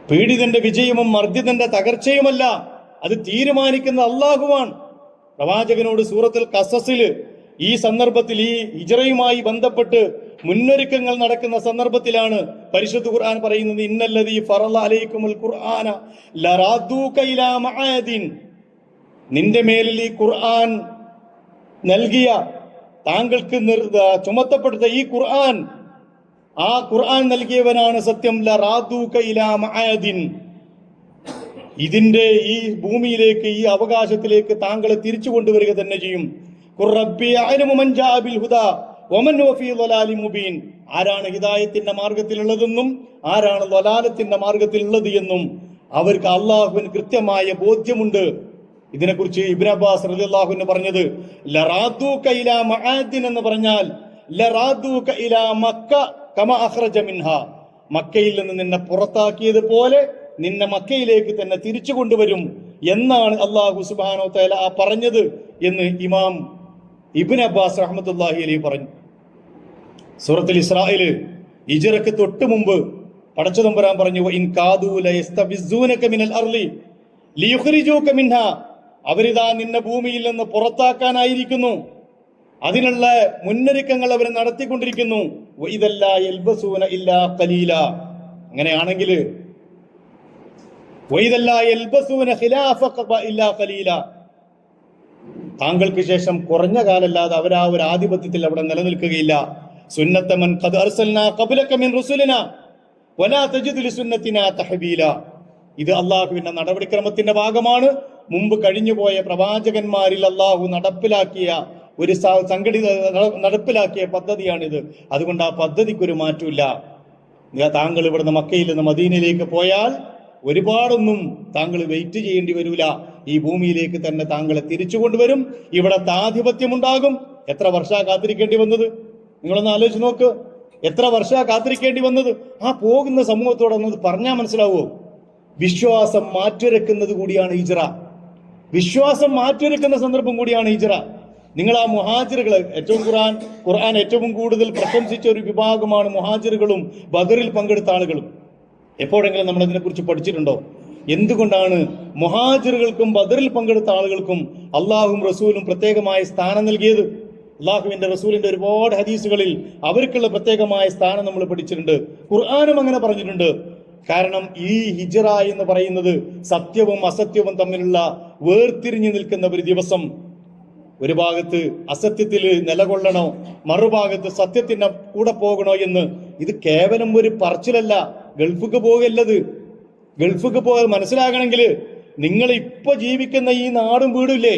പീഡിതന്റെ വിജയവും മർദ്ദിതന്റെ തകർച്ചയുമല്ല, അത് തീരുമാനിക്കുന്ന അള്ളാഹുവാണ്. പ്രവാചകനോട് സൂറത്തുൽ ഖസസിൽ ഈ സന്ദർഭത്തിൽ ഈ ഹിജ്റയുമായി ബന്ധപ്പെട്ട് മുന്നൊരുക്കങ്ങൾ നടക്കുന്ന സന്ദർഭത്തിലാണ് പരിശുദ്ധ ഖുർആൻ പറയുന്നത്, ഇന്നല്ലദീ ഫറള അലൈക്കുമുൽ ഖുർആന ലറാദൂക ഇലാ മആദിൻ. നിന്റെ മേലിൽ ഈ ഖുർആൻ നൽകിയ, താങ്കൾക്ക് ചുമത്തപ്പെടുത്ത ഈ ഖുർആൻ, ആ ഖുർആൻ നൽകിയവനാണ് സത്യം. ലറാദൂക ഇലാ മആദിൻ, ഇതിന്റെ ഈ ഭൂമിയിലേക്ക്, ഈ അവകാശത്തിലേക്ക് താങ്കളെ തിരിച്ചു കൊണ്ടുവരിക തന്നെ ചെയ്യും. ഖുർ റബ്ബി അഅലമു മൻ ജാഅ ബിൽ ഹുദാ വമൻ ഹുവ ഫീ ളലാലിൻ മുബീൻ. ആരാണ് ഹിദായത്തിന്റെ മാർഗത്തിലുള്ളതെന്നും ആരാണ് ളലാലത്തിന്റെ മാർഗത്തിലുള്ളത് എന്നും അവർക്ക് അള്ളാഹുവിന് കൃത്യമായ ബോധ്യമുണ്ട്. ഇതിനെക്കുറിച്ച് ഇബ്നു അബ്ബാസ് റളിയല്ലാഹു അൻഹു പറഞ്ഞത്, ലറാദൂക ഇലാ മആദിൻ എന്ന് പറഞ്ഞാൽ ലറാദൂക ഇലാ മക്ക കമ അഖ്റജ മിൻഹാ, മക്കയിൽ നിന്ന് നിന്നെ പുറത്താക്കിയതുപോലെ നിന്നെ മക്കയിലേക്ക് തന്നെ തിരിച്ചു കൊണ്ടുവരും എന്നാണ് അല്ലാഹു സുബ്ഹാനഹു വ തആല പറഞ്ഞത് എന്ന് ഇമാം ഇബ്നു അബ്ബാസ് റഹ്മത്തുള്ളാഹി അലൈഹി പറഞ്ഞു. സൂറത്തുൽ ഇസ്രായില് ഹിജ്റക്ക് തൊട്ട് മുമ്പ് പടച്ച തമ്പുരാൻ പറഞ്ഞു, ഇൻ കാദൂ ലയസ്തഫിസൂനക മിനൽ അർളി ലിയുഖ്രിജൂക മിൻഹാ, അവരിതാ നിന്നെ ഭൂമിയിൽ നിന്ന് പുറത്താക്കാനായിരിക്കുന്നു, അതിനുള്ള മുന്നൊരുക്കങ്ങൾ അവർ നടത്തിക്കൊണ്ടിരിക്കുന്നു. വഇദല്ലാ യൽബസൂന ഇല്ലാ ഖലീല, അങ്ങനെയാണെങ്കിൽ വഇദല്ലാ യൽബസൂന ഖിലാഫക ഇല്ലാ ഖലീല, താങ്കൾക്ക് ശേഷം കുറഞ്ഞ കാലല്ലാതെ അവർ ആ ഒരു ആധിപത്യത്തിൽ അവിടെ നിലനിൽക്കുകയില്ല. സുന്നത്ത മൻ ഖദ് അർസൽനാ ഖബ്ലക മിൻ റുസുലിനാ വലാ തജിദു ലിസുന്നത്തിനാ തഹ്ബീല. ഇത് അള്ളാഹുവിന്റെ നടപടിക്രമത്തിന്റെ ഭാഗമാണ്. മുമ്പ് കഴിഞ്ഞുപോയ പ്രവാചകന്മാരിൽ അള്ളാഹു നടപ്പിലാക്കിയ ഒരു നടപ്പിലാക്കിയ പദ്ധതിയാണിത്. അതുകൊണ്ട് ആ പദ്ധതിക്കൊരു മാറ്റമില്ല. താങ്കൾ ഇവിടുന്ന് മക്കയിൽ നിന്ന് മദീനയിലേക്ക് പോയാൽ ഒരുപാടൊന്നും താങ്കൾ വെയിറ്റ് ചെയ്യേണ്ടി വരില്ല. ഈ ഭൂമിയിലേക്ക് തന്നെ താങ്കളെ തിരിച്ചു കൊണ്ടുവരും. ഇവിടത്തെ ആധിപത്യമുണ്ടാകും. എത്ര വർഷാ കാത്തിരിക്കേണ്ടി വന്നത്? നിങ്ങളൊന്ന് ആലോചിച്ച് നോക്ക്. എത്ര വർഷാ കാത്തിരിക്കേണ്ടി വന്നത്? ആ പോകുന്ന സമൂഹത്തോടൊന്നത് പറഞ്ഞാൽ മനസ്സിലാവുമോ? വിശ്വാസം മാറ്റുരക്കുന്നത് കൂടിയാണ് ഹിജ്റ. വിശ്വാസം മാറ്റുരക്കുന്ന സന്ദർഭം കൂടിയാണ് ഹിജ്റ. നിങ്ങൾ ആ മുഹാജിറുകൾ, ഖുർആൻ ഏറ്റവും കൂടുതൽ പ്രശംസിച്ച ഒരു വിഭാഗമാണ് മുഹാജിറുകളും ബദറിൽ പങ്കെടുത്ത ആളുകളും. എപ്പോഴെങ്കിലും നമ്മൾ ഇതിനെക്കുറിച്ച് പഠിച്ചിട്ടുണ്ടോ? എന്തുകൊണ്ടാണ് മുഹാജിറുകൾക്കും ബദറിൽ പങ്കെടുത്ത ആളുകൾക്കും അള്ളാഹും റസൂലും പ്രത്യേകമായ സ്ഥാനം നൽകിയത്? അള്ളാഹുവിന്റെ റസൂലിന്റെ ഒരുപാട് ഹദീസുകളിൽ അവർക്കുള്ള പ്രത്യേകമായ സ്ഥാനം നമ്മൾ പഠിച്ചിട്ടുണ്ട്. ഖുർആനും അങ്ങനെ പറഞ്ഞിട്ടുണ്ട്. കാരണം ഈ ഹിജ്റ എന്ന് പറയുന്നത് സത്യവും അസത്യവും തമ്മിലുള്ള വേർതിരിഞ്ഞു നിൽക്കുന്ന ഒരു ദിവസം. ഒരു ഭാഗത്ത് അസത്യത്തിൽ നിലകൊള്ളണോ, മറുഭാഗത്ത് സത്യത്തിന്റെ കൂടെ പോകണോ എന്ന്. ഇത് കേവലം ഒരു പറച്ചിലല്ല. ഗൾഫിക്ക് പോകല്ലത്. ഗൾഫിക്ക് പോകാൻ മനസ്സിലാകണമെങ്കിൽ നിങ്ങൾ ഇപ്പൊ ജീവിക്കുന്ന ഈ നാടും വീടില്ലേ,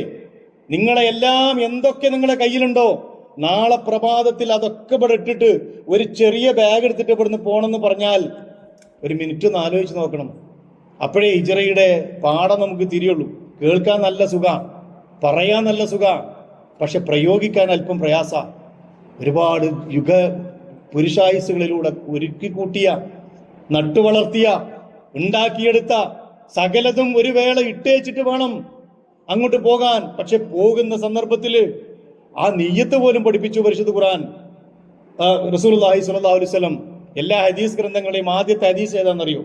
നിങ്ങളെ എല്ലാം എന്തൊക്കെ നിങ്ങളുടെ കയ്യിലുണ്ടോ, നാളെ പ്രഭാതത്തിൽ അതൊക്കെ ഇവിടെ ഇട്ടിട്ട് ഒരു ചെറിയ ബാഗ് എടുത്തിട്ട് ഇവിടുന്ന് പോകണമെന്ന് പറഞ്ഞാൽ ഒരു മിനിറ്റ് ഒന്ന് ആലോചിച്ച് നോക്കണം. അപ്പോഴേ ഹിജ്റയുടെ പാഠം നമുക്ക് തിരിയുള്ളൂ. കേൾക്കാൻ നല്ല സുഖ, പറയാൻ നല്ല സുഖ, പക്ഷെ പ്രയോഗിക്കാൻ അല്പം പ്രയാസ. ഒരുപാട് യുഗ പുരുഷായുസുകളിലൂടെ ഒരുക്കി കൂട്ടിയ, നട്ടുവളർത്തിയ, ഉണ്ടാക്കിയെടുത്ത സകലതും ഒരു വേള ഇട്ടേച്ചിട്ട് വേണം അങ്ങോട്ട് പോകാൻ. പക്ഷെ പോകുന്ന സന്ദർഭത്തിൽ ആ നിയ്യത്ത് പോലും പഠിപ്പിച്ചു പരിശുദ്ധ ഖുർആൻ. റസൂലുള്ളാഹി സ്വല്ലല്ലാഹു അലൈഹി വസല്ലം എല്ലാ ഹദീസ് ഗ്രന്ഥങ്ങളുടെയും ആദ്യത്തെ ഹദീസ് ഏതാണെന്നറിയോ?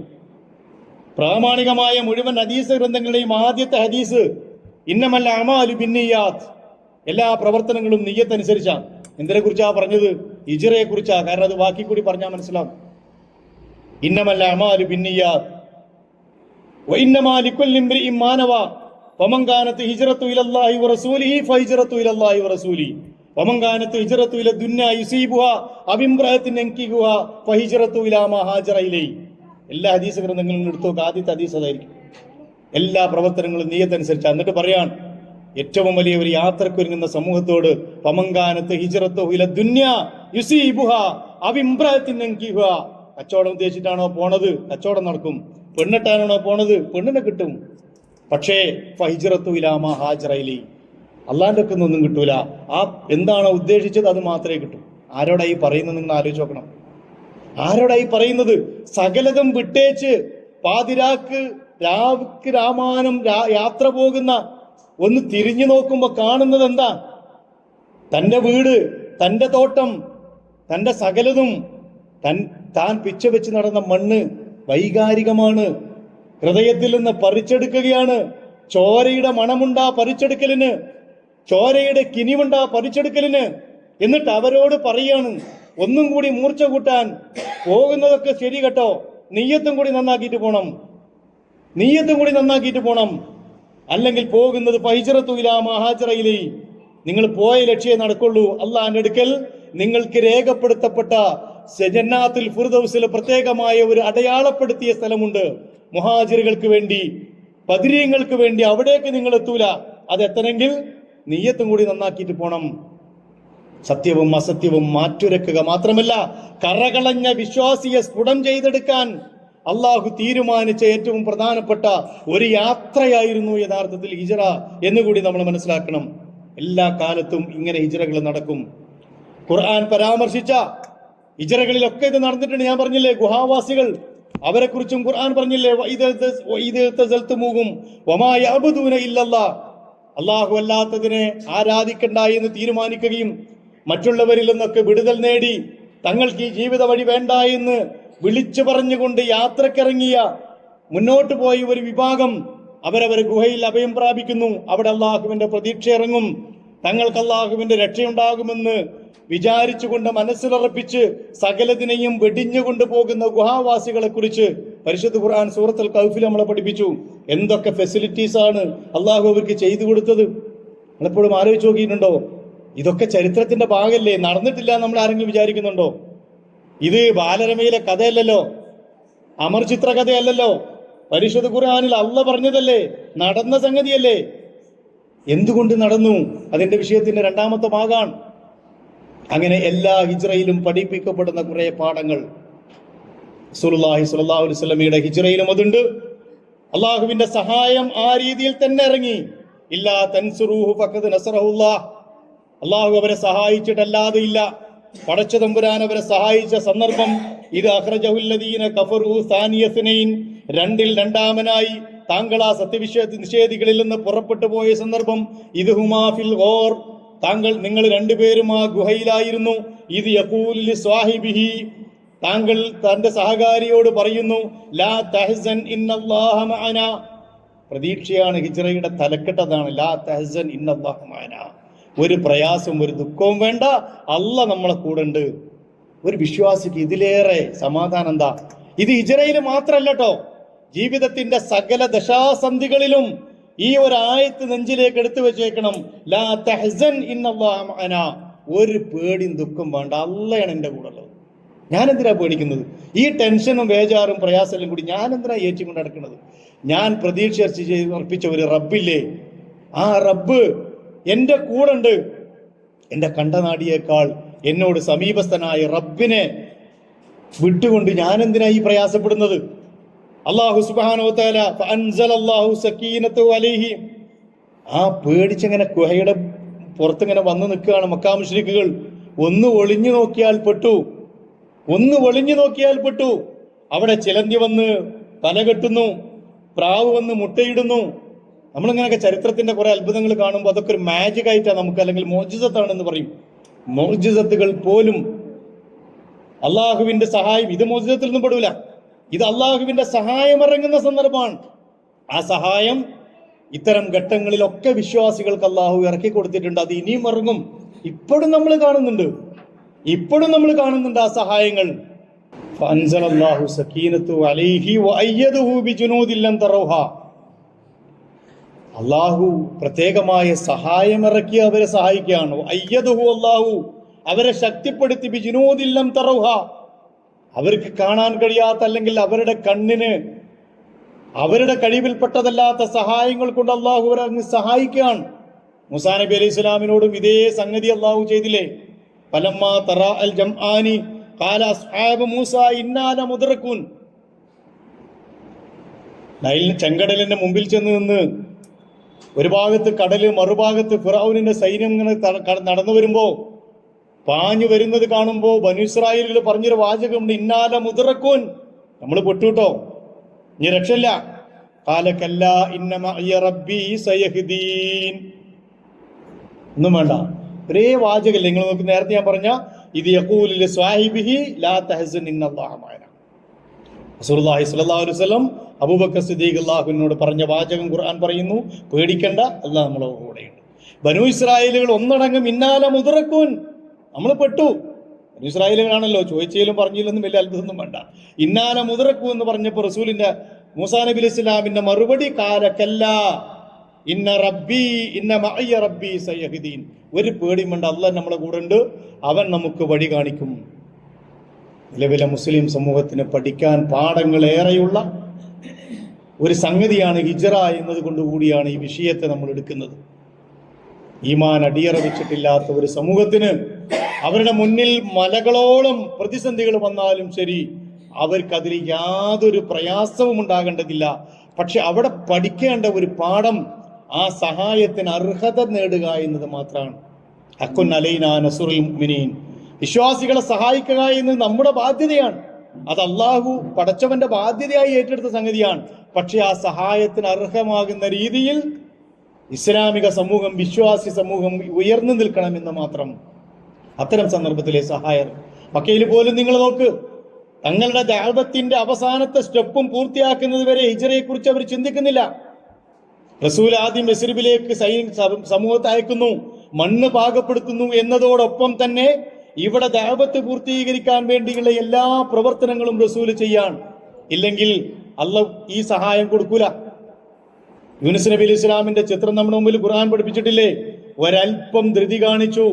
പ്രാമാണികമായ മുഴുവൻ ഹദീസ് ഗ്രന്ഥങ്ങളുടെയും ആദ്യത്തെ ഹദീസ് ഇന്നമൽ അഅ്മാലു ബിന്നിയ്യാത്ത്, എല്ലാ പ്രവർത്തനങ്ങളും നിയ്യത്ത് അനുസരിച്ചാണ്. എന്തിനെ കുറിച്ചാ പറഞ്ഞത്? ഹിജ്റയെ കുറിച്ചാ. കാരണം അത് വാക്കി കൂടി പറഞ്ഞാൽ മനസ്സിലാവും. ഇന്നമൽ അഅ്മാലു ബിന്നിയ്യാത്ത് വഇന്നമാ ലികുല്ലി ഇംറിഇൻ മാ നവ ഫമൻ കാനത് ഹിജ്റതു ഇലല്ലാഹി വറസൂലിഹി ഫഹിജ്റതു ഇലല്ലാഹി വറസൂലിഹി വമൻ കാനത് ഹിജ്റതു ഇല ദുനിയ യുസീബുഹാ അവ ഇംറഅത്തിൻ യൻകിഹുഹാ ഫഹിജ്റതു ഇലാ മാ ഹാജറ ഇലൈഹി. എല്ലാ ഹദീസ് ഗ്രന്ഥങ്ങളും എടുത്തു നോക്കുക. ആദ്യത്തെ ഹദീസ് അതായിരിക്കും. എല്ലാ പ്രവർത്തനങ്ങളും നിയ്യത്തനുസരിച്ച്. എന്നിട്ട് പറയാൻ ഏറ്റവും വലിയ ഒരു യാത്രക്കൊരുങ്ങുന്ന സമൂഹത്തോട് ഫമൻ കാനത് ഹിജ്റതു ഇല ദുനിയ യുസീബുഹാ അവ ഇംറഅത്തിൻ യൻകിഹുഹാ. കച്ചവടം ഉദ്ദേശിച്ചിട്ടാണോ പോണത്? കച്ചവടം നടക്കും. പെണ്ണിട്ടാണോ പോണത്? പെണ്ണിനെ കിട്ടും. പക്ഷേ ഫഹിജ്റതു ഇലാ മാ ഹാജറ ഇലൈഹി, അള്ളാന്റെ ഒക്കെ ഒന്നും കിട്ടൂല. ആ എന്താണോ ഉദ്ദേശിച്ചത് അത് മാത്രമേ കിട്ടൂ. ആരോടായി പറയുന്നത്? നിങ്ങൾ ആലോചിച്ച് നോക്കണം. ആരോടായി പറയുന്നത്? സകലതും വിട്ടേച്ച് പാതിരാക്ക് രാമാനം യാത്ര പോകുന്ന ഒന്ന് തിരിഞ്ഞു നോക്കുമ്പോ കാണുന്നത് എന്താ? തന്റെ വീട്, തന്റെ തോട്ടം, തന്റെ സകലതും, താൻ പിച്ച വെച്ച് നടന്ന മണ്ണ് വൈകാരികമാണ്. ഹൃദയത്തിൽ നിന്ന് പറിച്ചെടുക്കുകയാണ്. ചോരയുടെ മണമുണ്ടാ പറിച്ചെടുക്കലിന്, ചോരയുടെ കിനിവുണ്ടാ പറിച്ചെടുക്കലിന്. എന്നിട്ട് അവരോട് പറയാണ്, ഒന്നും കൂടി മൂർച്ച കൂട്ടാൻ പോകുന്നതൊക്കെ ശരി കേട്ടോ, നീയത്തും കൂടി നന്നാക്കിയിട്ട് പോണം, നീയത്തും കൂടി നന്നാക്കിയിട്ട് പോണം, അല്ലെങ്കിൽ പോകുന്നത് ഫൈജറത്തുയിലാ മഹാജറയിലേ, നിങ്ങൾ പോയ ലക്ഷ്യം നടക്കുള്ളൂ. അള്ളാഹിന്റെ അടുക്കൽ നിങ്ങൾക്ക് രേഖപ്പെടുത്തപ്പെട്ട ജന്നാത്തുൽ ഫിർദൗസിൽ പ്രത്യേകമായ ഒരു അടയാളപ്പെടുത്തിയ സ്ഥലമുണ്ട് മുഹാജിറുകൾക്ക് വേണ്ടി, ബദരീങ്ങൾക്ക് വേണ്ടി. അവിടേക്ക് നിങ്ങൾ എത്തൂല. അതെത്തണമെങ്കിൽ നീയത്തും കൂടി നന്നാക്കിയിട്ട് പോണം. സത്യവും അസത്യവും മാറ്റുരക്കുക മാത്രമല്ല, കറകളഞ്ഞ വിശ്വാസിയെ സ്ഫുടം ചെയ്തെടുക്കാൻ അള്ളാഹു തീരുമാനിച്ച ഏറ്റവും പ്രധാനപ്പെട്ട ഒരു യാത്രയായിരുന്നു യഥാർത്ഥത്തിൽ ഹിജറ എന്നുകൂടി നമ്മൾ മനസ്സിലാക്കണം. എല്ലാ കാലത്തും ഇങ്ങനെ ഹിജറകൾ നടക്കും. ഖുർആൻ പരാമർശിച്ച ഹിജറകളിലൊക്കെ ഇത് നടന്നിട്ടുണ്ട്. ഞാൻ പറഞ്ഞില്ലേ, ഗുഹാവാസികൾ, അവരെ കുറിച്ചും ഖുർആൻ പറഞ്ഞില്ലേ, അള്ളാഹു അല്ലാത്തതിനെ ആരാധിക്കണ്ട എന്ന് തീരുമാനിക്കുകയും മറ്റുള്ളവരിൽ നിന്നൊക്കെ വിടുതൽ നേടി തങ്ങൾക്ക് ഈ ജീവിത വഴി വേണ്ട എന്ന് വിളിച്ചു പറഞ്ഞുകൊണ്ട് യാത്രക്കിറങ്ങിയ മുന്നോട്ട് പോയ ഒരു വിഭാഗം അവരവർ ഗുഹയിൽ അഭയം പ്രാപിക്കുന്നു. അവിടെ അള്ളാഹുവിന്റെ പ്രതീക്ഷ ഇറങ്ങും. തങ്ങൾക്ക് അള്ളാഹുവിന്റെ രക്ഷയുണ്ടാകുമെന്ന് വിചാരിച്ചുകൊണ്ട് മനസ്സിലുറപ്പിച്ച് സകലതിനെയും വെടിഞ്ഞുകൊണ്ട് പോകുന്ന ഗുഹാവാസികളെ കുറിച്ച് പരിശുദ്ധ ഖുർആൻ സൂറത്തുൽ കഹ്ഫിൽ നമ്മളെ പഠിപ്പിച്ചു. എന്തൊക്കെ ഫെസിലിറ്റീസ് ആണ് അള്ളാഹു അവർക്ക് ചെയ്തു കൊടുത്തത്. നമ്മളെപ്പോഴും ആലോചിച്ച് നോക്കിയിട്ടുണ്ടോ? ഇതൊക്കെ ചരിത്രത്തിന്റെ ഭാഗമല്ലേ, നടന്നിട്ടില്ല നമ്മൾ ആരെങ്കിലും വിചാരിക്കുന്നുണ്ടോ? ഇത് ബാലരമയിലെ കഥയല്ലല്ലോ, അമർ ചിത്ര കഥയല്ലല്ലോ, പരിശുദ്ധ ഖുർആനിൽ അള്ള പറഞ്ഞതല്ലേ, നടന്ന സംഗതിയല്ലേ. എന്തുകൊണ്ട് നടന്നു? അതിന്റെ വിഷയത്തിന്റെ രണ്ടാമത്തെ ഭാഗമാണ്. അങ്ങനെ എല്ലാ ഹിജ്റയിലും പഠിപ്പിക്കപ്പെടുന്ന കുറെ പാഠങ്ങൾ റസൂലുള്ളാഹി സ്വല്ലല്ലാഹു അലൈഹി വസല്ലമയുടെ ഹിജ്റയിലും അതുണ്ട്. അള്ളാഹുവിന്റെ സഹായം ആ രീതിയിൽ തന്നെ ഇറങ്ങി. ഇല്ലാ തൻസുറൂഹു ഫഖദ് നസറഹുല്ലാഹ്, അള്ളാഹു അവരെ സഹായിച്ചിട്ടല്ലാതെ ഇല്ല. പടച്ച തമ്പുരാൻ അവരെ സഹായിച്ച സന്ദർഭം ഇത് അഖ്റജഹുല്ലദീന കഫറു സാനിയസ്നൈൻ, രണ്ടിൽ രണ്ടാമനായി താങ്കൾ ആ നിഷേധികളിൽ നിന്ന് പുറപ്പെട്ടു പോയ സന്ദർഭം. ഇത് ഹുമാ ഫിൽ ഗോർ, നിങ്ങൾ രണ്ടുപേരും ആ ഗുഹയിലായിരുന്നു. ഇത് യഖൂലു സ്വാഹിബിഹി, താങ്കൾ തന്റെ സഹകാരിയോട് പറയുന്നു, ലാ തഹ്സൻ ഇന്നല്ലാഹ മഅനാ. പ്രതീക്ഷയാണ് ഹിജ്റയുടെ തലക്കെട്ടതാണ്, ലാ തഹ്സൻ ഇന്നല്ലാഹ മഅനാ. ഒരു പ്രയാസവും ഒരു ദുഃഖവും വേണ്ട, അല്ല നമ്മളെ കൂടെ ഉണ്ട്. ഒരു വിശ്വാസിക്ക് ഇതിലേറെ സമാധാനം എന്താ? ഇത് ഹിജ്റയിൽ മാത്രല്ല കേട്ടോ, ജീവിതത്തിന്റെ സകല ദശാസന്ധികളിലും ഈ ഒരു ആയത്ത് നെഞ്ചിലേക്ക് എടുത്തു വെച്ചേക്കണം. ലാ തഹ്സൻ ഇന്നല്ലാഹ മഅനാ. ഒരു പേടിയും ദുഃഖം വേണ്ട, അള്ളയാണ് എൻ്റെ കൂടെ ഉള്ളത്. ഞാൻ എന്തിനാ പേടിക്കുന്നത്? ഈ ടെൻഷനും വേജാറും പ്രയാസവും കൂടി ഞാൻ എന്തിനാ ഏറ്റുകൊണ്ട് നടക്കുന്നത്? ഞാൻ പ്രതീക്ഷ അർപ്പിച്ച ഒരു റബ്ബില്ലേ, ആ റബ്ബ് എൻ്റെ കൂടെ ഉണ്ട്. എൻ്റെ കണ്ടനാടിയേക്കാൾ എന്നോട് സമീപസ്ഥനായ റബ്ബിനെ വിട്ടുകൊണ്ട് ഞാൻ എന്തിനാ ഈ പ്രയാസപ്പെടുന്നത്? അല്ലാഹു സുബ്ഹാനഹു വ തആല ഫഅൻസലല്ലാഹു സകീനതഹു അലൈഹി. ആ പേടിച്ചങ്ങനെ ഗുഹയുടെ പുറത്തിങ്ങനെ വന്നു നിൽക്കുകയാണ് മക്കാ മുശ്രിക്കുകൾ. ഒന്ന് ഒളിഞ്ഞു നോക്കിയാൽ പെട്ടു, ഒന്ന് ഒളിഞ്ഞു നോക്കിയാൽ പെട്ടു. അവിടെ ചിലന്തി വന്ന് തലകെട്ടുന്നു, പ്രാവ് വന്ന് മുട്ടയിടുന്നു. നമ്മളിങ്ങനെയൊക്കെ ചരിത്രത്തിന്റെ കുറെ അത്ഭുതങ്ങൾ കാണുമ്പോൾ അതൊക്കെ ഒരു മാജിക് ആയിട്ടാണ് നമുക്ക്, അല്ലെങ്കിൽ മോജിസത്താണെന്ന് പറയും. മോജിസത്തുകൾ പോലും അള്ളാഹുവിന്റെ സഹായം, ഇത് മോജിസത്തിൽ നിന്നും പെടൂല, ഇത് അള്ളാഹുവിന്റെ സഹായം ഇറങ്ങുന്ന സന്ദർഭമാണ്. ആ സഹായം ഇത്തരം ഘട്ടങ്ങളിലൊക്കെ വിശ്വാസികൾക്ക് അള്ളാഹു ഇറക്കി കൊടുത്തിട്ടുണ്ട്. അത് ഇനിയും ഇറങ്ങും. ഇപ്പോഴും നമ്മൾ കാണുന്നുണ്ട് ആ സഹായങ്ങൾ. ഫഅൻസലല്ലാഹു സകീനതഹു അലൈഹി വഅയ്യദഹു ബിജുനൂദിൻ ലം തറൗഹാ. അള്ളാഹു പ്രത്യേകമായ സഹായമിറക്കി അവരെ സഹായിക്കുകയാണ്. അയ്യദഹു, അള്ളാഹു അവരെ ശക്തിപ്പെടുത്തി. ബിജുനൂദിൻ ലം തറൗഹാ, അവർക്ക് കാണാൻ കഴിയാത്ത, അല്ലെങ്കിൽ അവരുടെ കണ്ണിന് അവരുടെ കഴിവിൽപ്പെട്ടതല്ലാത്ത സഹായങ്ങൾ കൊണ്ട് അള്ളാഹു അവരെ അങ്ങ് സഹായിക്കുകയാണ്. മൂസാ നബി അലൈഹി സ്വലാമിനോടും ഇതേ സംഗതി അള്ളാഹു ചെയ്തില്ലേ? ഫലമ്മാ തറാ അൽ ജംആനി ഖാല അസ്ഹാബു മൂസാ ഇന്നാ ലമുദ്റകൂൻ. നൈൽ ചെങ്കടലിന്റെ മുമ്പിൽ ചെന്ന് നിന്ന് ഒരു ഭാഗത്ത് കടല്, മറുഭാഗത്ത് ഫിറഔനിന്റെ സൈന്യം ഇങ്ങനെ നടന്നു വരുമ്പോ, പാഞ്ഞു വരുന്നത് കാണുമ്പോ ബനു ഇസ്രായേലുകൾ പറഞ്ഞൊരു വാചകമുണ്ട്, ഇന്നാ ലമുദ്റകൂൻ, നമ്മൾ പെട്ടുട്ടോ, ഇനി രക്ഷയില്ല. ഖാല കല്ലാ ഇന്ന മഅയ റബ്ബി സയഹ്ദീൻ. ഒന്നും വേണ്ട, ഒരേ വാചകല്ലേ. നിങ്ങൾ നോക്കി, നേരത്തെ ഞാൻ പറഞ്ഞ ഇത് യഖൂലു ലിസ്വാഹിബിഹി ലാ തഹ്സൻ ഇന്നല്ലാഹ മഅനാ. റസൂലുള്ളാഹി സ്വല്ലല്ലാഹു അലൈഹി വസല്ലം അബൂബക്കർ സിദ്ദീഖ് അള്ളാഹുവിനോട് പറഞ്ഞ വാചകം ഖുർആൻ പറയുന്നു, പേടിക്കണ്ട, അള്ളാഹ് നമ്മളെ കൂടെയുണ്ട്. ബനൂ ഇസ്രായേലുകൾ ഒന്നടങ്കം ഇന്നാല മുതറക്കൂൻ, നമ്മൾ പെട്ടു. ബനൂ ഇസ്രായേലുകളാണല്ലോ, ചോദിച്ചതിലും പറഞ്ഞതിലൊന്നും വലിയ അത്ഭുതമൊന്നും വേണ്ട. ഇന്നാല മുതറക്കൂ എന്ന് പറഞ്ഞപ്പോൾ റസൂലിന്റെ മൂസാ നബി അലൈഹി ഇസ്ലാമിന്റെ മറുപടി കാലക്കല്ല ഇന്ന റബ്ബി ഇന്ന മഅയ്യ റബ്ബി സയഹ്ദീൻ. ഒരു പേടിയും വേണ്ട, അള്ളാഹ് നമ്മളെ കൂടെ ഉണ്ട്, അവൻ നമുക്ക് വഴി കാണിക്കും. നിലവിലെ മുസ്ലിം സമൂഹത്തിന് പഠിക്കാൻ പാഠങ്ങളേറെയുള്ള ഒരു സംഗതിയാണ് ഹിജ്റ എന്നത് കൊണ്ടുകൂടിയാണ് ഈ വിഷയത്തെ നമ്മൾ എടുക്കുന്നത്. ഈമാൻ അടിയറ വെച്ചിട്ടില്ലാത്ത ഒരു സമൂഹത്തിന് അവരുടെ മുന്നിൽ മലകളോളം പ്രതിസന്ധികൾ വന്നാലും ശരി, അവർക്കതിൽ യാതൊരു പ്രയാസവും ഉണ്ടാകേണ്ടതില്ല. പക്ഷെ അവിടെ പഠിക്കേണ്ട ഒരു പാഠം ആ സഹായത്തിന് അർഹത നേടുക എന്നത് മാത്രമാണ്. അക്കുൻ അലൈനാ നസ്റുൽ മുഅ്മിനീൻ, വിശ്വാസികളെ സഹായിക്കുക എന്നത് നമ്മുടെ ബാധ്യതയാണ്. അത് അള്ളാഹു പടച്ചവന്റെ ബാധ്യതയായി ഏറ്റെടുത്ത സംഗതിയാണ്. പക്ഷെ ആ സഹായത്തിന് അർഹമാകുന്ന രീതിയിൽ ഇസ്ലാമിക സമൂഹം, വിശ്വാസി സമൂഹം ഉയർന്നു നിൽക്കണമെന്ന് മാത്രം. അത്തരം സന്ദർഭത്തിലെ സഹായം മക്കയിൽ പോലും നിങ്ങൾ നോക്ക്, തങ്ങളുടെ ദഅവത്തിന്റെ അവസാനത്തെ സ്റ്റെപ്പും പൂർത്തിയാക്കുന്നത് വരെ ഹിജ്റയെ കുറിച്ച് അവർ ചിന്തിക്കുന്നില്ല. റസൂൽ ആദ്യം യസ്രിബിലേക്ക് സമൂഹത്തെ അയക്കുന്നു, മണ്ണ് പാകപ്പെടുത്തുന്നു എന്നതോടൊപ്പം തന്നെ ഇവിടെ ദഅവത്ത് പൂർത്തീകരിക്കാൻ വേണ്ടിയുള്ള എല്ലാ പ്രവർത്തനങ്ങളും റസൂൽ ചെയ്യാൻ. ഇല്ലെങ്കിൽ അല്ലാഹു ഈ സഹായം കൊടുക്കൂല. യൂനുസ് നബി അലൈഹി ഇസ്ലാമിന്റെ ചിത്രം നമ്മുടെ മുമ്പിൽ ഖുർആൻ പഠിപ്പിച്ചിട്ടില്ലേ? ഒരൽപ്പം ധൃതി കാണിച്ചു,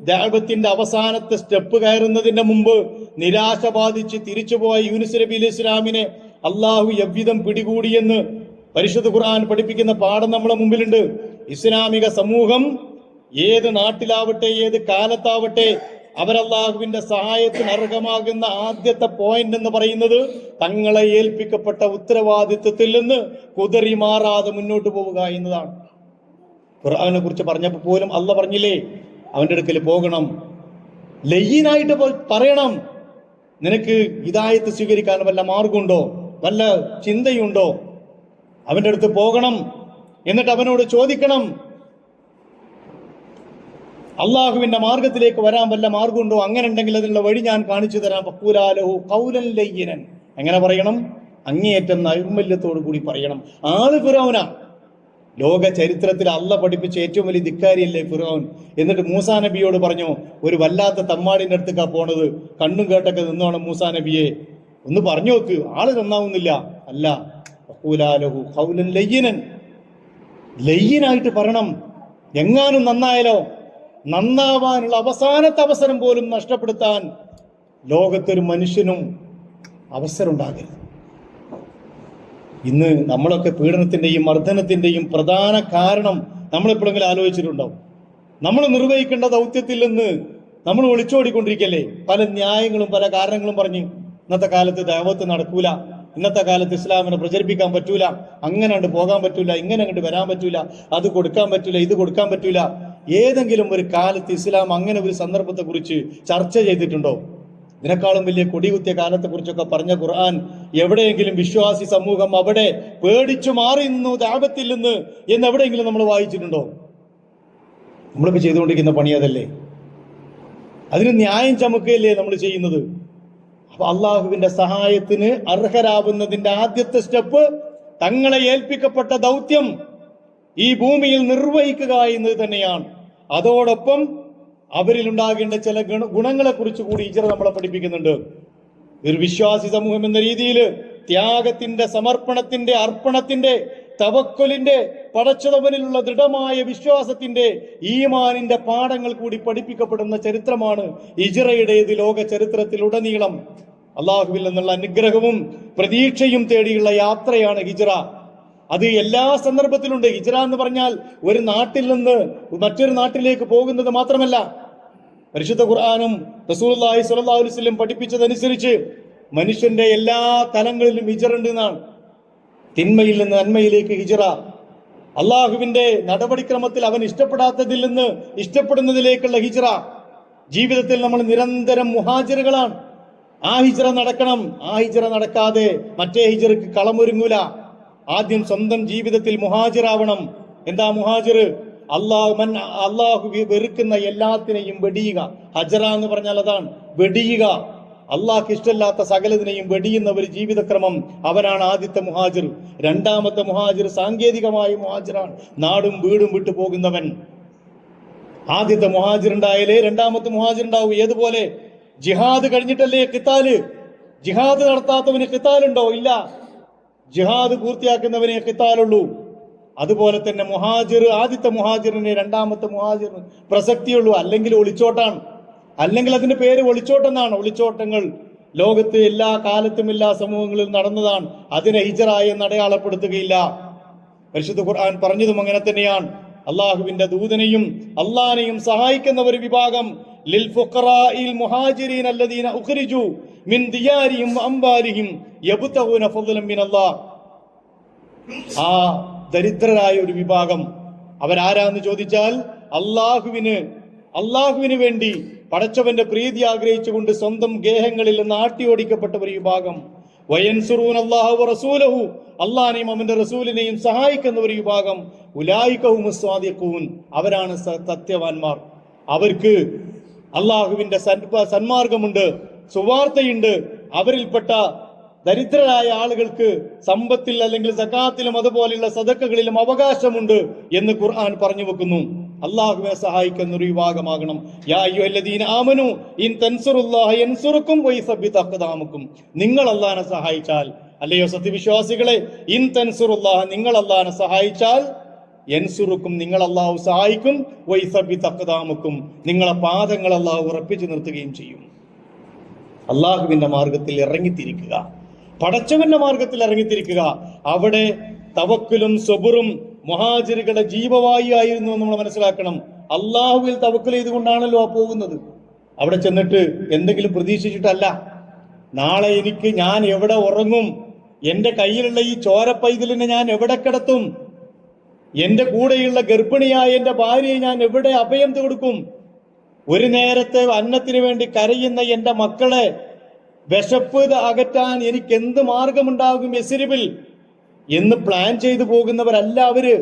ദഅവത്തിന്റെ അവസാനത്തെ സ്റ്റെപ്പ് കയറുന്നതിന്റെ മുമ്പ് നിരാശ ബാധിച്ച് തിരിച്ചുപോയ യൂനുസ് നബി അലൈഹി ഇസ്ലാമിനെ അള്ളാഹു എவ்விதം പിടികൂടിയെന്ന് പരിശുദ്ധ ഖുർആൻ പഠിപ്പിക്കുന്ന പാഠം നമ്മുടെ മുമ്പിലുണ്ട്. ഇസ്ലാമിക സമൂഹം ഏത് നാട്ടിലാവട്ടെ, ഏത് കാലത്താവട്ടെ, അവരല്ലാഹുവിന്റെ സഹായത്തിന് അർഹമാകുന്ന ആദ്യത്തെ പോയിന്റ് എന്ന് പറയുന്നത് തങ്ങളെ ഏൽപ്പിക്കപ്പെട്ട ഉത്തരവാദിത്വത്തിൽ നിന്ന് കുതറി മാറാതെ മുന്നോട്ട് പോവുക എന്നതാണ്. ഖുർആനെ കുറിച്ച് പറഞ്ഞപ്പോൾ പോലും അള്ളാഹ് പറഞ്ഞില്ലേ, അവന്റെ അടുക്കൽ പോകണം, ലയ്യനായിട്ട് പറയണം, നിനക്ക് ഹിദായത്ത് സ്വീകരിക്കാൻ വല്ല മാർഗമുണ്ടോ, വല്ല ചിന്തയുണ്ടോ, അവന്റെ അടുത്ത് പോകണം. എന്നിട്ട് അവനോട് ചോദിക്കണം, അള്ളാഹുവിന്റെ മാർഗത്തിലേക്ക് വരാൻ വല്ല മാർഗമുണ്ടോ, അങ്ങനെ ഉണ്ടെങ്കിൽ അതിനുള്ള വഴി ഞാൻ കാണിച്ചു തരാം. ഫഖൂലാലഹു ഖൗലൻ ലയ്യിനൻ, എങ്ങനെ പറയണം? അങ്ങേയറ്റം നൈർമല്യത്തോടു കൂടി പറയണം. ആള് ഫിറൗന, ലോക ചരിത്രത്തിൽ അള്ളാഹ് പഠിപ്പിച്ച ഏറ്റവും വലിയ ധിക്കാരിയല്ലേ ഫിറൗൻ. എന്നിട്ട് മൂസാ നബിയോട് പറഞ്ഞു, ഒരു വല്ലാത്ത തമ്മാടിന്റെ അടുത്തേക്കാ പോണത്, കണ്ണും കേട്ടൊക്കെ നിന്നോണം മൂസാ നബിയെ, ഒന്ന് പറഞ്ഞു നോക്ക്, ആള് നന്നാവുന്നില്ല. അല്ല, ഫഖൂലാലഹു ഖൗലൻ ലയ്യിനൻ, ലയ്യനായിട്ട് പറയണം. എങ്ങാനും നന്നായാലോ, നന്നാവാനുള്ള അവസാനത്തെ അവസരം പോലും നഷ്ടപ്പെടുത്താൻ ലോകത്തൊരു മനുഷ്യനും അവസരം ഉണ്ടാകരുത്. ഇന്ന് നമ്മളൊക്കെ പീഡനത്തിന്റെയും മർദ്ദനത്തിന്റെയും പ്രധാന കാരണം നമ്മളെപ്പോഴെങ്കിലും ആലോചിച്ചിട്ടുണ്ടോ? നമ്മൾ നിർവഹിക്കേണ്ട ദൗത്യത്തിൽ നിന്ന് നമ്മൾ ഒളിച്ചോടിക്കൊണ്ടിരിക്കല്ലേ, പല ന്യായങ്ങളും പല കാരണങ്ങളും പറഞ്ഞ്. ഇന്നത്തെ കാലത്ത് ദഅവത്ത് നടക്കൂല, ഇന്നത്തെ കാലത്ത് ഇസ്ലാമിനെ പ്രചരിപ്പിക്കാൻ പറ്റൂല, അങ്ങനെ അങ്ങോട്ട് പോകാൻ പറ്റൂല, ഇങ്ങനെ അങ്ങോട്ട് വരാൻ പറ്റൂല, അത് കൊടുക്കാൻ പറ്റൂല, ഇത് കൊടുക്കാൻ പറ്റൂല. ഏതെങ്കിലും ഒരു കാലത്ത് ഇസ്ലാം അങ്ങനെ ഒരു സന്ദർഭത്തെ കുറിച്ച് ചർച്ച ചെയ്തിട്ടുണ്ടോ? ഇതിനേക്കാളും വലിയ കൊടികുത്തിയ കാലത്തെ കുറിച്ചൊക്കെ പറഞ്ഞ ഖുർആൻ എവിടെയെങ്കിലും വിശ്വാസി സമൂഹം അവിടെ പേടിച്ചു മാറി നിന്നു ദഅവത്തിൽ നിന്ന് എന്ന് എവിടെയെങ്കിലും നമ്മൾ വായിച്ചിട്ടുണ്ടോ? നമ്മളിപ്പോ ചെയ്തുകൊണ്ടിരിക്കുന്ന പണി അതല്ലേ, അതിന് ന്യായം ചമക്കുകയല്ലേ നമ്മൾ ചെയ്യുന്നത്. അപ്പൊ അള്ളാഹുവിന്റെ സഹായത്തിന് അർഹരാവുന്നതിന്റെ ആദ്യത്തെ സ്റ്റെപ്പ് തങ്ങളെ ഏൽപ്പിക്കപ്പെട്ട ദൗത്യം ഈ ഭൂമിയിൽ നിർവഹിക്കുക എന്നത് തന്നെയാണ്. അതോടൊപ്പം അവരിൽ ഉണ്ടാകേണ്ട ചില ഗുണങ്ങളെ കുറിച്ച് കൂടി ഹിജ്റ നമ്മളെ പഠിപ്പിക്കുന്നുണ്ട്. ഒരു വിശ്വാസി സമൂഹം എന്ന രീതിയിൽ ത്യാഗത്തിന്റെ, സമർപ്പണത്തിന്റെ, അർപ്പണത്തിന്റെ, തവക്കുലിന്റെ, പടച്ചതവനിലുള്ള ദൃഢമായ വിശ്വാസത്തിന്റെ, ഈമാനിന്റെ പാഠങ്ങൾ കൂടി പഠിപ്പിക്കപ്പെടുന്ന ചരിത്രമാണ് ഹിജ്റയുടേത്. ലോക ചരിത്രത്തിലുടനീളം അള്ളാഹുവിൽ നിന്നുള്ള അനുഗ്രഹവും പ്രതീക്ഷയും തേടിയുള്ള യാത്രയാണ് ഹിജ്റ. അത് എല്ലാ സന്ദർഭത്തിലുണ്ട്. ഹിജ്റ എന്ന് പറഞ്ഞാൽ ഒരു നാട്ടിൽ നിന്ന് മറ്റൊരു നാട്ടിലേക്ക് പോകുന്നത് മാത്രമല്ല. പരിശുദ്ധ ഖുർആനും റസൂലുള്ളാഹി സ്വല്ലല്ലാഹു അലൈഹി വസല്ലം പഠിപ്പിച്ചതനുസരിച്ച് മനുഷ്യന്റെ എല്ലാ തലങ്ങളിലും ഹിജ്റ ഉണ്ട് എന്നാണ്. തിന്മയിൽ നിന്ന് നന്മയിലേക്ക് ഹിജ്റ, അള്ളാഹുവിന്റെ നടപടിക്രമത്തിൽ അവൻ ഇഷ്ടപ്പെടാത്തതിൽ നിന്ന് ഇഷ്ടപ്പെടുന്നതിലേക്കുള്ള ഹിജ്റ. ജീവിതത്തിൽ നമ്മൾ നിരന്തരം മുഹാജിറുകളാണ്. ആ ഹിജ്റ നടക്കണം. ആ ഹിജ്റ നടക്കാതെ മറ്റേ ഹിജ്റക്ക് കളമൊരുങ്ങൂല. ആദ്യം സ്വന്തം ജീവിതത്തിൽ മുഹാജിറാവണം. എന്താ മുഹാജിർ? അള്ളാഹു വെറുക്കുന്ന എല്ലാത്തിനെയും വെടിയുക. ഹജറ എന്ന് പറഞ്ഞാൽ അതാണ്, വെടിയുക. അള്ളാഹ്ക്ക് ഇഷ്ടമില്ലാത്ത സകലതിനെയും വെടിയുന്ന ഒരു ജീവിതക്രമം, അവനാണ് ആദ്യത്തെ മുഹാജിർ. രണ്ടാമത്തെ മുഹാജിർ സാങ്കേതികമായ മുഹാജിറാണ്, നാടും വീടും വിട്ടു പോകുന്നവൻ. ആദ്യത്തെ മുഹാജിർ ഉണ്ടായാലേ രണ്ടാമത്തെ മുഹാജിർ ഉണ്ടാവും. ഏതുപോലെ ജിഹാദ് കഴിഞ്ഞിട്ടല്ലേ ഖിത്താല്? ജിഹാദ് നടത്താത്തവന് ഖിത്താലുണ്ടോ? ഇല്ല. ജിഹാദ് പൂർത്തിയാക്കുന്നവനെ ഖിത്താലുള്ളൂ. അതുപോലെ തന്നെ മുഹാജിർ, ആദ്യത്തെ മുഹാജിറിന് രണ്ടാമത്തെ മുഹാജിറിന് പ്രസക്തിയുള്ളൂ. അല്ലെങ്കിൽ ഒളിച്ചോട്ടാണ്, അല്ലെങ്കിൽ അതിന്റെ പേര് ഒളിച്ചോട്ടെന്നാണ്. ഒളിച്ചോട്ടങ്ങൾ ലോകത്ത് എല്ലാ കാലത്തും എല്ലാ സമൂഹങ്ങളിലും നടന്നതാണ്. അതിനെ ഹിജറ എന്ന് അടയാളപ്പെടുത്തുകയില്ല. പരിശുദ്ധ ഖുർആൻ പറഞ്ഞതും അങ്ങനെ തന്നെയാണ്. അള്ളാഹുവിന്റെ ദൂതനെയും അള്ളാഹിനെയും സഹായിക്കുന്ന ഒരു വിഭാഗം ലിൽ ഫുഖറാഇൽ മുഹാജിരീന അല്ലദീന ഉഖ്രിജു മിൻ ദിയാരിഹിം വഅംവാലിഹിം യബ്തഗൂന ഫദ്ലൻ മിനല്ലാഹ്. ആ ദരിദ്രരായ ഒരു വിഭാഗം അവരാരാന്ന് ചോദിച്ചാൽ അള്ളാഹുവിന് വേണ്ടി പടച്ചവന്റെ പ്രീതി ആഗ്രഹിച്ചുകൊണ്ട് സ്വന്തം ഗേഹങ്ങളിൽ നിന്ന് ആട്ടിയോടിക്കപ്പെട്ട ഒരു വിഭാഗം. വയൻസുറൂന അല്ലാഹു വറസൂലഹു, അള്ളാഹിനെയും അവന്റെ റസൂലിനെയും സഹായിക്കുന്ന ഒരു വിഭാഗം. ഉലൈക ഹുമുസ് സ്വാദിഖൂൻ, അവരാണ് സത്യവാന്മാർ. അവർക്ക് അള്ളാഹുവിന്റെ സന്മാർഗമുണ്ട്, സുവാർത്തയുണ്ട്. അവരിൽപ്പെട്ട ദരിദ്രരായ ആളുകൾക്ക് സമ്പത്തിൽ അല്ലെങ്കിൽ സകാത്തിലും അതുപോലെയുള്ള സദക്കകളിലും അവകാശമുണ്ട് എന്ന് ഖുർആൻ പറഞ്ഞു വെക്കുന്നു. അള്ളാഹുവിനെ സഹായിക്കുന്ന ഒരു വിഭാഗമാകണം. യാ അയ്യുഹല്ലദീന ആമനു ഇൻ തൻസുറുല്ലാഹ യൻസുറുക്കും വയസബ്ബിത് അഖ്ദാമക്കും. നിങ്ങൾ അള്ളാഹിനെ സഹായിച്ചാൽ, അല്ലയോ സത്യവിശ്വാസികളെ, ഇൻ തൻസുറുല്ലാഹ, നിങ്ങൾ അള്ളാഹിനെ സഹായിച്ചാൽ, യൻസുറുക്കും, നിങ്ങൾ അള്ളാഹു സഹായിക്കും, വയസബ്ബിത് അഖ്ദാമക്കും, നിങ്ങളെ പാദങ്ങൾ അള്ളാഹു ഉറപ്പിച്ചു നിർത്തുകയും ചെയ്യും. അള്ളാഹുവിന്റെ മാർഗത്തിൽ ഇറങ്ങിത്തിരിക്കുക, പടച്ചവന്റെ മാർഗത്തിൽ ഇറങ്ങിത്തിരിക്കുക. അവിടെ തവക്കുലും സബറും മുഹാജിറുകളുടെ ജീവവായു ആയിരുന്നു നമ്മൾ മനസ്സിലാക്കണം. അള്ളാഹുവിൽ തവക്കുൽ ചെയ്തുകൊണ്ടാണല്ലോ ആ പോകുന്നത്. അവിടെ ചെന്നിട്ട് എന്തെങ്കിലും പ്രതീക്ഷിച്ചിട്ടല്ല. നാളെ ഞാൻ എവിടെ ഉറങ്ങും, എന്റെ കയ്യിലുള്ള ഈ ചോരപ്പൈതലിനെ ഞാൻ എവിടെ കിടത്തും, എന്റെ കൂടെയുള്ള ഗർഭിണിയായ എന്റെ ഭാര്യയെ ഞാൻ എവിടെ അഭയം കൊടുക്കും, ഒരു നേരത്തെ അന്നത്തിന് വേണ്ടി കരയുന്ന എന്റെ മക്കളെ വിശപ്പ് അകറ്റാൻ എനിക്ക് എന്ത് മാർഗമുണ്ടാകും യസ്രിബിൽ എന്ന് പ്ലാൻ ചെയ്തു പോകുന്നവരല്ല അവര്.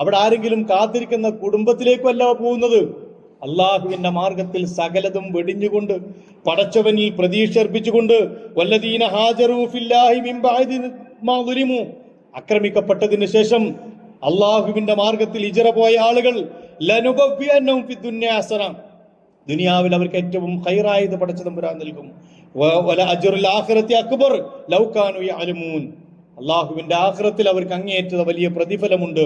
അവിടെ ആരെങ്കിലും കാത്തിരിക്കുന്ന കുടുംബത്തിലേക്കല്ല പോകുന്നത്. അള്ളാഹുവിന്റെ മാർഗത്തിൽ സകലതും വെടിഞ്ഞുകൊണ്ട് പടച്ചവനിൽ പ്രതീക്ഷ അർപ്പിച്ചുകൊണ്ട്, വല്ലദീന ഹാജറൂ ഫില്ലാഹി മിൻ ബഅദി മാ ദുലിമു, ആക്രമിക്കപ്പെട്ടതിന് ശേഷം അള്ളാഹുവിന്റെ മാർഗത്തിൽ ഹിജറ പോയ ആളുകൾ, ലനുബവ്വിഅന്നഹും ഫിദ്ദുന്യാ ഹസന, ദുനിയാവിൽ അവർക്ക് ഏറ്റവും ഖൈറായത് പടച്ച തമ്പുരാൻ നൽകും. വല അജ്റുൽ ആഖിറതി അക്ബർ ലൗ കാനൂ യഅലമൂൻ, അല്ലാഹുവിന്റെ ആഖിറത്തിൽ അവർക്ക് അങ്ങേയറ്റ വലിയ പ്രതിഫലമുണ്ട്.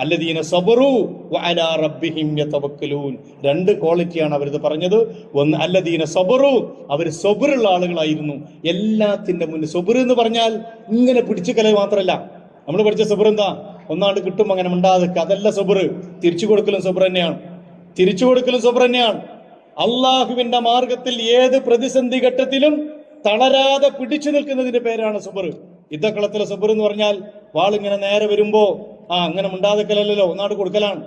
അല്ലദീന സബറു വഅലാ റബ്ബിഹിം യതവക്കലൂൻ, രണ്ട് ക്വാളിറ്റിയാണ് അവരിത് പറഞ്ഞത്. ഒന്ന് അല്ലദീന സബറു, അവർ സബറുള്ള ആളുകളായിരുന്നു. എല്ലാത്തിന്റെ മുന്നിൽ സബർ എന്ന് പറഞ്ഞാൽ ഇങ്ങനെ പിടിച്ചു കല മാത്രമല്ല. നമ്മൾ പഠിച്ച സബർ എന്താ? ഒന്നാണ്ട് കിട്ടും അങ്ങനെ മിണ്ടാതെ, അതല്ല സബർ. തിരിച്ചു കൊടുക്കലും സബർ തന്നെയാണ്. അള്ളാഹുവിന്റെ മാർഗത്തിൽ ഏത് പ്രതിസന്ധി ഘട്ടത്തിലും തളരാതെ പിടിച്ചു നിൽക്കുന്നതിന്റെ പേരാണ് സബർ. യുദ്ധക്കളത്തിലെ സബർ എന്ന് പറഞ്ഞാൽ വാളിങ്ങനെ നേരെ വരുമ്പോ അങ്ങനെ മിണ്ടാതെക്കലല്ലോ, ഒന്നാട് കൊടുക്കലാണ്.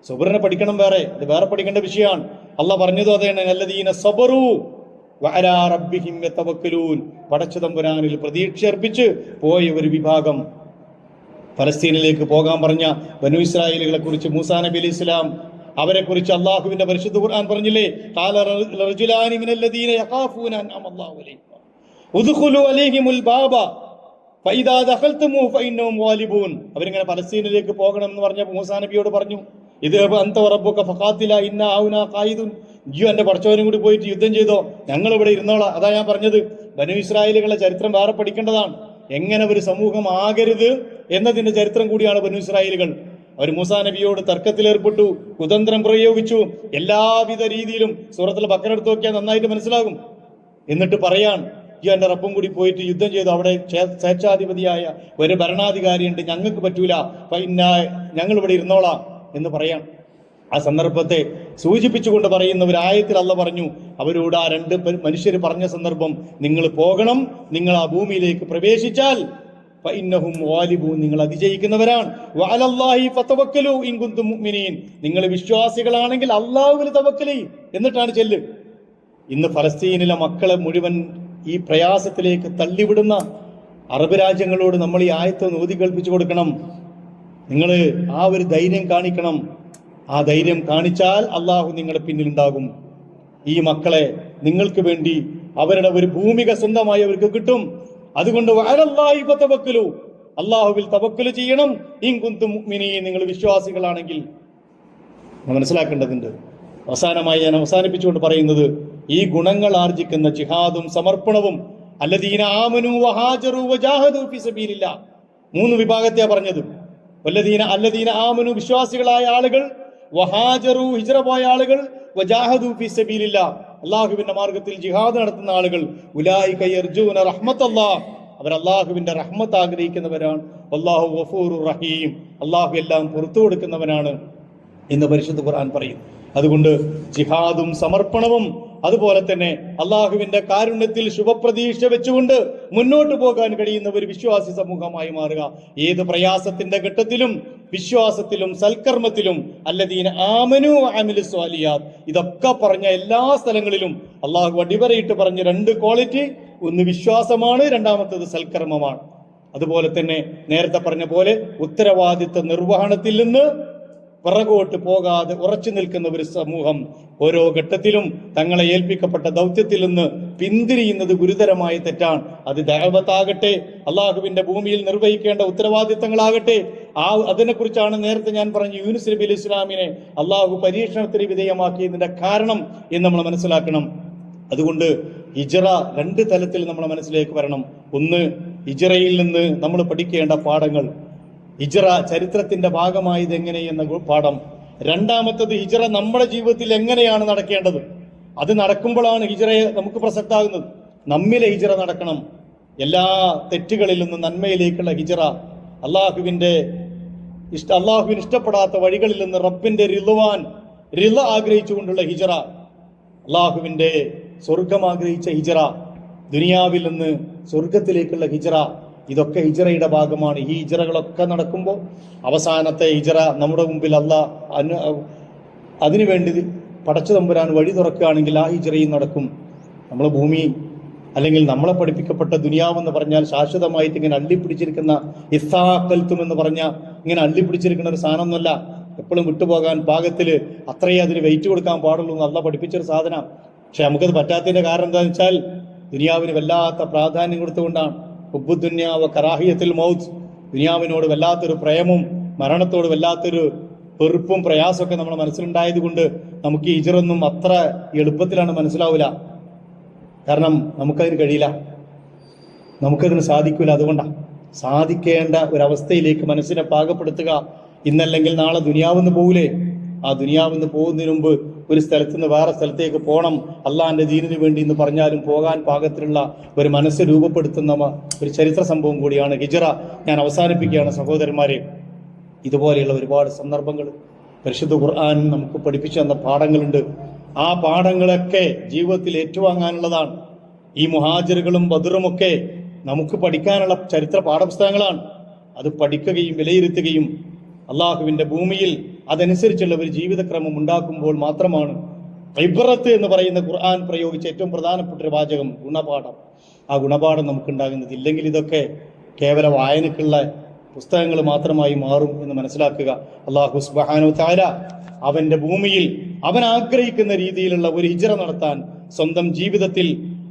സബറിനെ പഠിക്കണം വേറെ, അത് വേറെ പഠിക്കേണ്ട വിഷയമാണ്. അള്ളാഹ് പറഞ്ഞതും അതാണ്, അല്ലദീന സബറു വഅലാ റബ്ബിഹിം യതവക്കലൂൻ, പടച്ച തമ്പുരാനിൽ പ്രതീക്ഷ അർപ്പിച്ച് പോയ ഒരു വിഭാഗം. ഫലസ്തീനിലേക്ക് പോകാൻ പറഞ്ഞ ബനൂ ഇസ്രായേലുകളെ കുറിച്ച് മൂസാ നബി അലൈഹി ഇസ്ലാം അവരെ കുറിച്ച് അള്ളാഹുവിന്റെ പരിശുദ്ധ ഖുർആൻ പറഞ്ഞില്ലേ, ഖാല റജുലാനി മിനല്ലദീന യഖാഫൂന അൻഅമല്ലാഹു അലൈഹിം ഉദ്ഖുലൂ അലൈഹിമുൽ ബാബ ഫഇദാ ദഖൽതുമു ഫഇന്നഹും ഗാലിബൂൻ. അവരിങ്ങനെ ഫലസ്തീനിലേക്ക് പോകണം എന്ന് പറഞ്ഞപ്പോൾ മൂസാ നബിയോട് പറഞ്ഞു, ഇത് അൻത റബ്ബുക ഫഖാതില ഇന്നാ ഹൗനാ ഖായിദുൻ, ജിയോ എന്റെ പടച്ചവനും കൂടി പോയിട്ട് യുദ്ധം ചെയ്തോ, ഞങ്ങൾ ഇവിടെ ഇരുന്നോളാം. അതാ ഞാൻ പറഞ്ഞത്, ബനൂ ഇസ്രായേലുകളുടെ ചരിത്രം വേറെ പഠിക്കേണ്ടതാണ്. എങ്ങനെ ഒരു സമൂഹം ആകരുത് എന്നതിന്റെ ചരിത്രം കൂടിയാണ് ബനൂ ഇസ്രായേലുകൾ. അവർ മൂസാ നബിയോട് തർക്കത്തിലേർപ്പെട്ടു, കുതന്ത്രം പ്രയോഗിച്ചു, എല്ലാവിധ രീതിയിലും. സൂറത്തുൽ ബഖറ എടുത്ത് നോക്കിയാൽ നന്നായിട്ട് മനസ്സിലാകും. എന്നിട്ട് പറയാൻ, ഈ എന്റെ റബ്ബും കൂടി പോയിട്ട് യുദ്ധം ചെയ്തു, അവിടെ സ്വേച്ഛാധിപതിയായ ഒരു ഭരണാധികാരിയുണ്ട്, ഞങ്ങൾക്ക് പറ്റൂല, ഞങ്ങൾ ഇവിടെ ഇരുന്നോളാം എന്ന് പറയാം. ആ സന്ദർഭത്തെ സൂചിപ്പിച്ചുകൊണ്ട് പറയുന്ന ഒരു ആയത്തിൽ അള്ളാഹ് പറഞ്ഞു, അവരോട് ആ രണ്ട് മനുഷ്യർ പറഞ്ഞ സന്ദർഭം, നിങ്ങൾ പോകണം, നിങ്ങൾ ആ ഭൂമിയിലേക്ക് പ്രവേശിച്ചാൽ ഫഇന്നഹും ഗാലിബൂൻ, നിങ്ങൾ അതിജയിക്കുന്നവരാണ്. വഅലല്ലാഹി ഫതവക്കലു ഇൻ കുൻതും മുഅ്മിനീൻ, നിങ്ങൾ വിശ്വാസികളാണെങ്കിൽ അല്ലാഹുവിൽ തവക്കൽ ചെയ്യ്, എന്നിട്ടാണ് ചെല്ല്. ഇന്ന് ഫലസ്തീനിലെ മക്കളെ മുഴുവൻ ഈ പ്രയാസത്തിലേക്ക് തള്ളിവിടുന്ന അറബ് രാജ്യങ്ങളോട് നമ്മൾ ഈ ആയത്ത് ഓതി കേൾപ്പിച്ചു കൊടുക്കണം. നിങ്ങൾ ആ ഒരു ധൈര്യം കാണിക്കണം. ആ ധൈര്യം കാണിച്ചാൽ അള്ളാഹു നിങ്ങളുടെ പിന്നിലുണ്ടാകും. ഈ മക്കളെ നിങ്ങൾക്ക് വേണ്ടി അവരുടെ ഒരു ഭൂമിക സ്വന്തമായി അവർക്ക് കിട്ടും. അതുകൊണ്ട് വഅലല്ലാഹി ഫതവക്കലു, അള്ളാഹുവിൽ തവക്കുല് ചെയ്യണം. ഇൻ കുന്തും മുഅ്മിനീൻ, നിങ്ങൾ വിശ്വാസികളാണെങ്കിൽ. മനസ്സിലാക്കേണ്ടതുണ്ട്. അവസാനമായി ഞാൻ അവസാനിപ്പിച്ചുകൊണ്ട് പറയുന്നത്, ഈ ഗുണങ്ങൾ ആർജിക്കുന്ന ജിഹാദും സമർപ്പണവും, അല്ലദീന ആമനു വഹാജറു വജാഹദു ഫീ സബീലില്ലാഹ്, 3 വിഭാഗത്തെയാ പറഞ്ഞത്. അല്ലദീന ആമനു, വിശ്വാസികളായ ആളുകൾ, വഹാജറു, ഹിജ്റ പോയ ആളുകൾ, വജാഹദു ഫീ സബീലില്ലാഹ്, അല്ലാഹുവിന്റെ മാർഗത്തിൽ ജിഹാദ് നടത്തുന്ന ആളുകൾ, ഉലൈക യർജൂന റഹ്മത്തല്ലാഹ്, അവർ അല്ലാഹുവിന്റെ റഹ്മത്ത് ആഗ്രഹിക്കുന്നവരാണ്. വല്ലാഹു ഗഫൂറുർ റഹീം, അല്ലാഹു എല്ലാം പുറത്തു കൊടുക്കുന്നവനാണ് എന്ന് പരിശുദ്ധ ഖുർആൻ പറയും. അതുകൊണ്ട് ജിഹാദും സമർപ്പണവും, അതുപോലെ തന്നെ അള്ളാഹുവിന്റെ കാരുണ്യത്തിൽ ശുഭപ്രതീക്ഷ വെച്ചുകൊണ്ട് മുന്നോട്ട് പോകാൻ കഴിയുന്ന ഒരു വിശ്വാസി സമൂഹമായി മാറുക. ഏത് പ്രയാസത്തിന്റെ ഘട്ടത്തിലും വിശ്വാസത്തിലും സൽക്കർമ്മത്തിലും, അല്ലദീന ആമനു വഅമിലു സ്വാലിഹാത്ത്, ഇതൊക്കെ പറഞ്ഞ എല്ലാ സ്ഥലങ്ങളിലും അള്ളാഹു അടിവരയിട്ട് പറഞ്ഞ 2 ക്വാളിറ്റി, ഒന്ന് വിശ്വാസമാണ്, രണ്ടാമത്തേത് സൽക്കർമ്മമാണ്. അതുപോലെ തന്നെ നേരത്തെ പറഞ്ഞ പോലെ ഉത്തരവാദിത്വ നിർവഹണത്തിൽ നിന്ന് പിറകോട്ട് പോകാതെ ഉറച്ചു നിൽക്കുന്ന ഒരു സമൂഹം ഓരോ ഘട്ടത്തിലും തങ്ങളെ ഏൽപ്പിക്കപ്പെട്ട ദൗത്യത്തിൽ നിന്ന് പിന്തിരിയുന്നത് ഗുരുതരമായ തെറ്റാണ്. അത് ദഅവത്താകട്ടെ, അള്ളാഹുവിന്റെ ഭൂമിയിൽ നിർവഹിക്കേണ്ട ഉത്തരവാദിത്തങ്ങളാകട്ടെ, അതിനെക്കുറിച്ചാണ് നേരത്തെ ഞാൻ പറഞ്ഞു യൂനുസ് നബി അലൈഹി ഇസ്ലാമിനെ അള്ളാഹു പരീക്ഷണത്തിന് വിധേയമാക്കിയതിന്റെ കാരണം എന്ന് നമ്മൾ മനസ്സിലാക്കണം. അതുകൊണ്ട് ഹിജ്റ 2 തലത്തിൽ നമ്മൾ മനസ്സിലേക്ക് വരണം. ഒന്ന്, ഹിജ്റയിൽ നിന്ന് നമ്മൾ പഠിക്കേണ്ട പാഠങ്ങൾ, ഹിജ്റ ചരിത്രത്തിന്റെ ഭാഗമായത് എങ്ങനെയെന്ന പാഠം. രണ്ടാമത്തത്, ഹിജ്റ നമ്മുടെ ജീവിതത്തിൽ എങ്ങനെയാണ് നടക്കേണ്ടത്. അത് നടക്കുമ്പോഴാണ് ഹിജ്റയെ നമുക്ക് പ്രസക്താകുന്നത്. നമ്മിലെ ഹിജ്റ നടക്കണം. എല്ലാ തെറ്റുകളിൽ നിന്നും നന്മയിലേക്കുള്ള ഹിജ്റ, അള്ളാഹുവിന് ഇഷ്ടപ്പെടാത്ത വഴികളിൽ നിന്ന് റബ്ബിന്റെ റിള ആഗ്രഹിച്ചുകൊണ്ടുള്ള ഹിജ്റ, അള്ളാഹുവിന്റെ സ്വർഗം ആഗ്രഹിച്ച ഹിജ്റ, ദുനിയാവിൽ നിന്ന് സ്വർഗത്തിലേക്കുള്ള ഹിജ്റ, ഇതൊക്കെ ഹിജ്റയുടെ ഭാഗമാണ്. ഈ ഹിജ്റകളൊക്കെ നടക്കുമ്പോൾ അവസാനത്തെ ഹിജ്റ നമ്മുടെ മുമ്പിൽ അതിനുവേണ്ടി പടച്ചു തമ്പുരാൻ വഴി തുറക്കുകയാണെങ്കിൽ ആ ഹിജ്റയും നടക്കും. നമ്മൾ ഭൂമി അല്ലെങ്കിൽ നമ്മളെ പഠിപ്പിക്കപ്പെട്ട ദുനിയാവെന്ന് പറഞ്ഞാൽ ശാശ്വതമായിട്ട് ഇങ്ങനെ അള്ളിപ്പിടിച്ചിരിക്കുന്ന ഇസ്സാഖൽത്തും എന്ന് പറഞ്ഞാൽ ഇങ്ങനെ അള്ളിപ്പിടിച്ചിരിക്കുന്ന ഒരു സാധനമൊന്നുമല്ല. എപ്പോഴും വിട്ടുപോകാൻ പാകത്തിൽ അത്രയേ അതിന് വെയിറ്റ് കൊടുക്കാൻ പാടുള്ളൂ എന്ന് അള്ളാഹ് പഠിപ്പിച്ചൊരു സാധനം. പക്ഷെ നമുക്കത് പറ്റാത്തതിന്റെ കാരണം എന്താണെന്ന് വെച്ചാൽ ദുനിയാവിന് വല്ലാത്ത പ്രാധാന്യം കൊടുത്തുകൊണ്ടാണ്. ഹുബ്ബുദ്ദുനിയാവ കറാഹിയത്തുൽ മൗത്ത്, ദുനിയാവിനോട് വല്ലാത്തൊരു പ്രേമവും മരണത്തോട് വല്ലാത്തൊരു വെറുപ്പും പ്രയാസമൊക്കെ നമ്മുടെ മനസ്സിലുണ്ടായത് കൊണ്ട് നമുക്ക് ഈ ഹിജ്റൊന്നും അത്ര എളുപ്പത്തിലാണ് മനസ്സിലാവില്ല. കാരണം നമുക്കതിന് കഴിയില്ല, നമുക്കതിന് സാധിക്കില്ല. അതുകൊണ്ടാണ് സാധിക്കേണ്ട ഒരവസ്ഥയിലേക്ക് മനസ്സിനെ പാകപ്പെടുത്തുക. ഇന്നല്ലെങ്കിൽ നാളെ ദുനിയാവെന്ന് പോകൂലേ, ആ ദുനിയാവെന്ന് പോകുന്നതിന് മുമ്പ് ഒരു സ്ഥലത്ത് നിന്ന് വേറെ സ്ഥലത്തേക്ക് പോകണം, അള്ളാഹിന്റെ ദീനിന് വേണ്ടി എന്ന് പറഞ്ഞാലും പോകാൻ പാകത്തിലുള്ള ഒരു മനസ്സ് രൂപപ്പെടുത്തുന്ന ഒരു ചരിത്ര സംഭവം കൂടിയാണ് ഹിജ്റ. ഞാൻ അവസാനിപ്പിക്കുകയാണ് സഹോദരന്മാരെ. ഇതുപോലെയുള്ള ഒരുപാട് സന്ദർഭങ്ങൾ പരിശുദ്ധ ഖുർആൻ നമുക്ക് പഠിപ്പിച്ചു തന്ന പാഠങ്ങളുണ്ട്. ആ പാഠങ്ങളൊക്കെ ജീവിതത്തിൽ ഏറ്റുവാങ്ങാനുള്ളതാണ്. ഈ മുഹാജിറുകളും ബദറുമൊക്കെ നമുക്ക് പഠിക്കാനുള്ള ചരിത്ര പാഠപുസ്തകങ്ങളാണ്. അത് പഠിക്കുകയും വിലയിരുത്തുകയും അള്ളാഹുവിന്റെ ഭൂമിയിൽ അതനുസരിച്ചുള്ള ഒരു ജീവിതക്രമം ഉണ്ടാക്കുമ്പോൾ മാത്രമാണ് ഇബ്റത്ത് എന്ന് പറയുന്ന ഖുർആൻ പ്രയോഗിച്ച ഏറ്റവും പ്രധാനപ്പെട്ട ഒരു വാചകം ഗുണപാഠം. ആ ഗുണപാഠം നമുക്കുണ്ടാകുന്നത്. ഇല്ലെങ്കിൽ ഇതൊക്കെ കേവല വായനക്കുള്ള പുസ്തകങ്ങൾ മാത്രമായി മാറും എന്ന് മനസ്സിലാക്കുക. അല്ലാഹു സുബ്ഹാനഹു തആല അവന്റെ ഭൂമിയിൽ അവൻ ആഗ്രഹിക്കുന്ന രീതിയിലുള്ള ഒരു ഹിജ്റ നടത്താൻ, സ്വന്തം ജീവിതത്തിൽ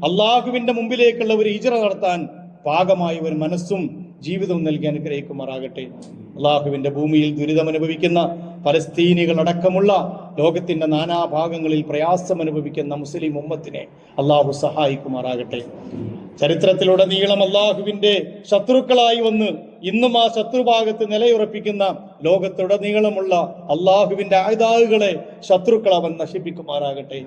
അള്ളാഹുവിന്റെ മുമ്പിലേക്കുള്ള ഒരു ഹിജ്റ നടത്താൻ പാകമായ ഒരു മനസ്സും ജീവിതവും നൽകി അനുഗ്രഹിക്കുമാറാകട്ടെ. അള്ളാഹുവിന്റെ ഭൂമിയിൽ ദുരിതമനുഭവിക്കുന്ന പലസ്തീനികൾ അടക്കമുള്ള ലോകത്തിന്റെ നാനാഭാഗങ്ങളിൽ പ്രയാസം അനുഭവിക്കുന്ന മുസ്ലിം ഉമ്മത്തിനെ അള്ളാഹു സഹായിക്കുമാറാകട്ടെ. ചരിത്രത്തിലുടനീളം അള്ളാഹുവിന്റെ ശത്രുക്കളായി വന്ന് ഇന്നും ആ ശത്രുഭാഗത്ത് നിലയുറപ്പിക്കുന്ന ലോകത്തുടനീളമുള്ള അള്ളാഹുവിന്റെ ആയുധാകളെ ശത്രുക്കൾ അവൻ നശിപ്പിക്കുമാറാകട്ടെ.